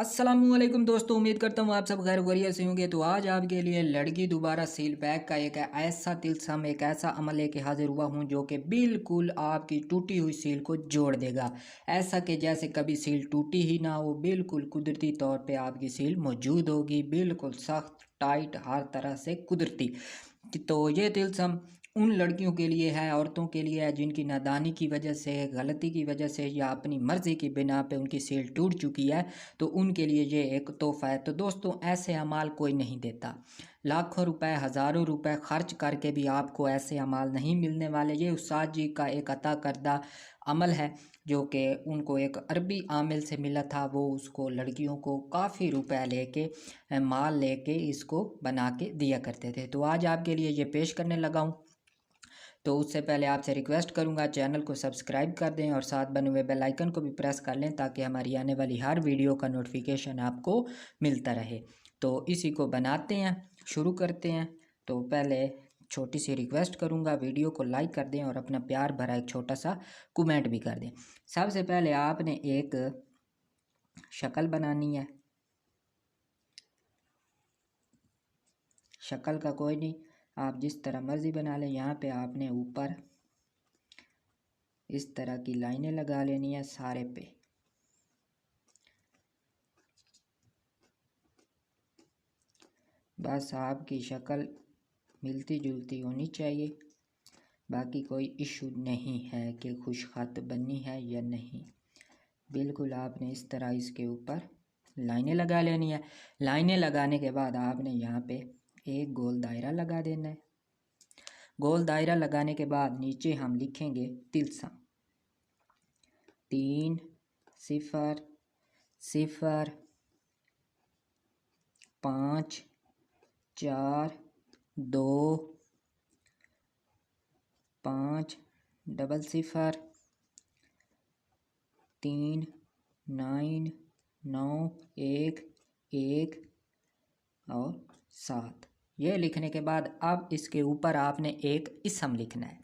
अस्सलामुअलैकुम दोस्तों, उम्मीद करता हूँ आप सब खैर खैरियत से होंगे। तो आज आपके लिए लड़की दोबारा सील पैक का एक ऐसा तिलस्म, एक ऐसा अमल लेके हाजिर हुआ हूँ जो कि बिल्कुल आपकी टूटी हुई सील को जोड़ देगा। ऐसा कि जैसे कभी सील टूटी ही ना हो, बिल्कुल कुदरती तौर पे आपकी सील मौजूद होगी, बिल्कुल सख्त टाइट हर तरह से कुदरती। तो ये तिलस्म उन लड़कियों के लिए है, औरतों के लिए है जिनकी नादानी की वजह से, गलती की वजह से या अपनी मर्ज़ी की बिना पे उनकी सील टूट चुकी है। तो उनके लिए ये एक तोहफ़ा है। तो दोस्तों, ऐसे अमाल कोई नहीं देता। लाखों रुपए, हज़ारों रुपए खर्च करके भी आपको ऐसे अमाल नहीं मिलने वाले। ये उस्ताद जी का एक अता करदा अमल है जो कि उनको एक अरबी आमिल से मिला था। वो उसको लड़कियों को काफ़ी रुपए लेके, माल लेके इसको बना के दिया करते थे। तो आज आपके लिए ये पेश करने लगा हूँ। तो उससे पहले आपसे रिक्वेस्ट करूंगा, चैनल को सब्सक्राइब कर दें और साथ बने हुए बेल आइकन को भी प्रेस कर लें ताकि हमारी आने वाली हर वीडियो का नोटिफिकेशन आपको मिलता रहे। तो इसी को बनाते हैं, शुरू करते हैं। तो पहले छोटी सी रिक्वेस्ट करूंगा, वीडियो को लाइक कर दें और अपना प्यार भरा एक छोटा सा कमेंट भी कर दें। सबसे पहले आपने एक शक्ल बनानी है। शक्ल का कोई नहीं, आप जिस तरह मर्ज़ी बना लें। यहाँ पे आपने ऊपर इस तरह की लाइनें लगा लेनी है सारे पे। बस आपकी शक्ल मिलती जुलती होनी चाहिए, बाकी कोई इशू नहीं है कि खुश खत बननी है या नहीं। बिल्कुल आपने इस तरह इसके ऊपर लाइनें लगा लेनी है। लाइनें लगाने के बाद आपने यहाँ पे एक गोल दायरा लगा देना है। गोल दायरा लगाने के बाद नीचे हम लिखेंगे तिलस्म 3 0 0 5 4 2 5 0 0 3 9 9 1 1 और 7। ये लिखने के बाद अब इसके ऊपर आपने एक इसम लिखना है।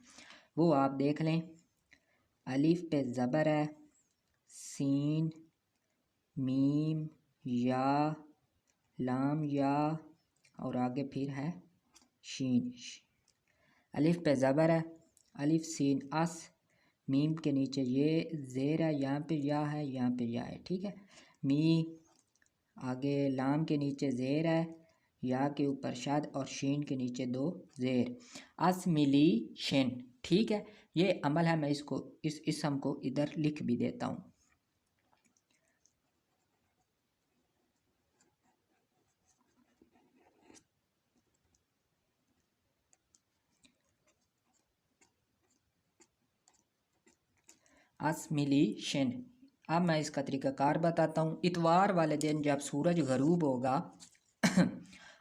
वो आप देख लें, अलिफ पे ज़बर है, सीन, मीम, या, लाम, या और आगे फिर है शीन। अलिफ पे ज़बर है, अलिफ सीन अस, मीम के नीचे ये ज़ेर है, यहाँ पे या है, यहाँ पे या है, ठीक है। मी, आगे लाम के नीचे ज़ेर है, या के ऊपर शद और शीन के नीचे 2 ज़ेर। असमिली शिन, ठीक है। ये अमल है, मैं इसको इस इसम को इधर लिख भी देता हूँ। असमिलीशन। अब मैं इसका तरीक़ाकार बताता हूँ। इतवार वाले दिन जब सूरज गरूब होगा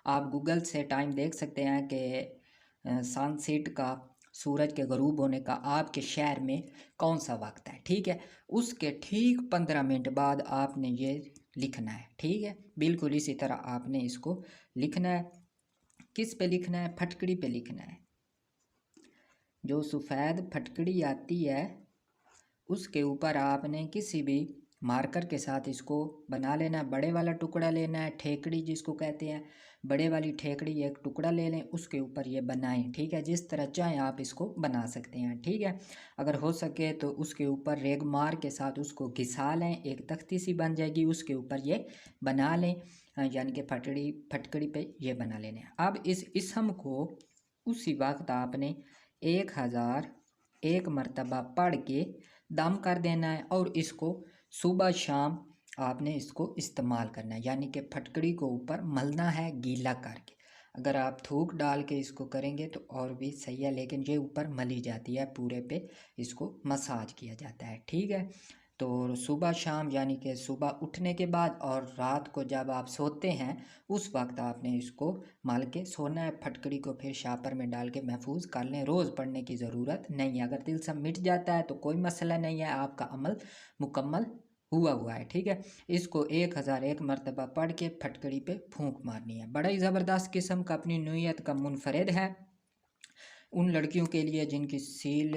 आप गूगल से टाइम देख सकते हैं कि सनसेट का, सूरज के गरूब होने का आपके शहर में कौन सा वक्त है, ठीक है। उसके ठीक 15 मिनट बाद आपने ये लिखना है, ठीक है। बिल्कुल इसी तरह आपने इसको लिखना है। किस पे लिखना है? फटकड़ी पे लिखना है। जो सफ़ेद फटकड़ी आती है उसके ऊपर आपने किसी भी मार्कर के साथ इसको बना लेना है। बड़े वाला टुकड़ा लेना है, ठेकड़ी जिसको कहते हैं, बड़े वाली ठेकड़ी एक टुकड़ा ले लें, उसके ऊपर ये बनाएं, ठीक है। जिस तरह चाहें आप इसको बना सकते हैं, ठीक है। अगर हो सके तो उसके ऊपर रेगमार के साथ उसको घिसा लें, एक तख्ती सी बन जाएगी, उसके ऊपर ये बना लें, यानी कि फटकड़ी पे ये बना लेने। अब इस इसम को उसी वक्त आपने 1001 मरतबा पढ़ के दम कर देना है और इसको सुबह शाम आपने इसको इस्तेमाल करना है, यानी कि फटकड़ी को ऊपर मलना है गीला करके। अगर आप थूक डाल के इसको करेंगे तो और भी सही है, लेकिन ये ऊपर मली जाती है, पूरे पे इसको मसाज किया जाता है, ठीक है। तो सुबह शाम यानी कि सुबह उठने के बाद और रात को जब आप सोते हैं उस वक्त आपने इसको मल के सोना है। फटकड़ी को फिर शापर में डाल के महफूज कर लें, रोज़ पढ़ने की ज़रूरत नहीं है। अगर तिलस्म मिट जाता है तो कोई मसला नहीं है, आपका अमल मुकम्मल हुआ है, ठीक है। इसको 1001 मरतबा पढ़ के फटकड़ी पे फूंक मारनी है। बड़ा ही ज़बरदस्त किस्म का, अपनी नौइयत का मुनफरद है। उन लड़कियों के लिए जिनकी सील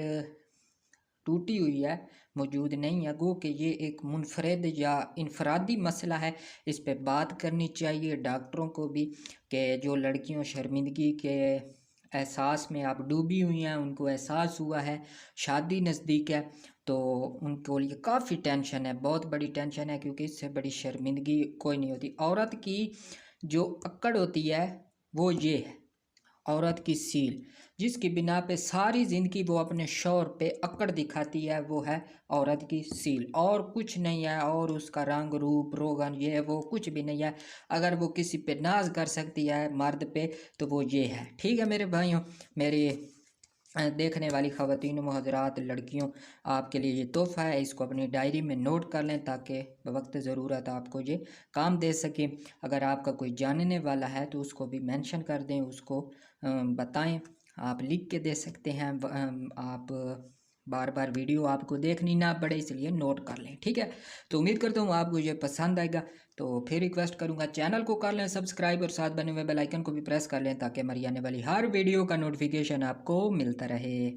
टूटी हुई है मौजूद नहीं है, गो कि ये एक मुनफरद या इनफरादी मसला है। इस पे बात करनी चाहिए डॉक्टरों को भी कि जो लड़कियों शर्मिंदगी के एहसास में आप डूबी हुई हैं, उनको एहसास हुआ है, शादी नज़दीक है, तो उनको लिए काफ़ी टेंशन है, बहुत बड़ी टेंशन है, क्योंकि इससे बड़ी शर्मिंदगी कोई नहीं होती। औरत की जो अक्कड़ होती है वो ये है, औरत की सील, जिसकी बिना पे सारी ज़िंदगी वो अपने शौहर पे अकड़ दिखाती है, वो है औरत की सील, और कुछ नहीं है। और उसका रंग रूप रोगन ये वो कुछ भी नहीं है। अगर वो किसी पे नाज कर सकती है मर्द पे, तो वो ये है। ठीक है मेरे भाइयों, मेरे देखने वाली ख़वातीन व हज़रात, लड़कियों, आपके लिए ये तोहफ़ा है, इसको अपनी डायरी में नोट कर लें ताकि वक्त ज़रूरत आपको ये काम दे सके। अगर आपका कोई जानने वाला है तो उसको भी मेंशन कर दें, उसको बताएं। आप लिख के दे सकते हैं, आप बार बार वीडियो आपको देखनी ना पड़े, इसलिए नोट कर लें। ठीक है, तो उम्मीद करता हूँ आपको ये पसंद आएगा। तो फिर रिक्वेस्ट करूँगा, चैनल को कर लें सब्सक्राइब और साथ बने हुए बेल आइकन को भी प्रेस कर लें ताकि हमारी आने वाली हर वीडियो का नोटिफिकेशन आपको मिलता रहे।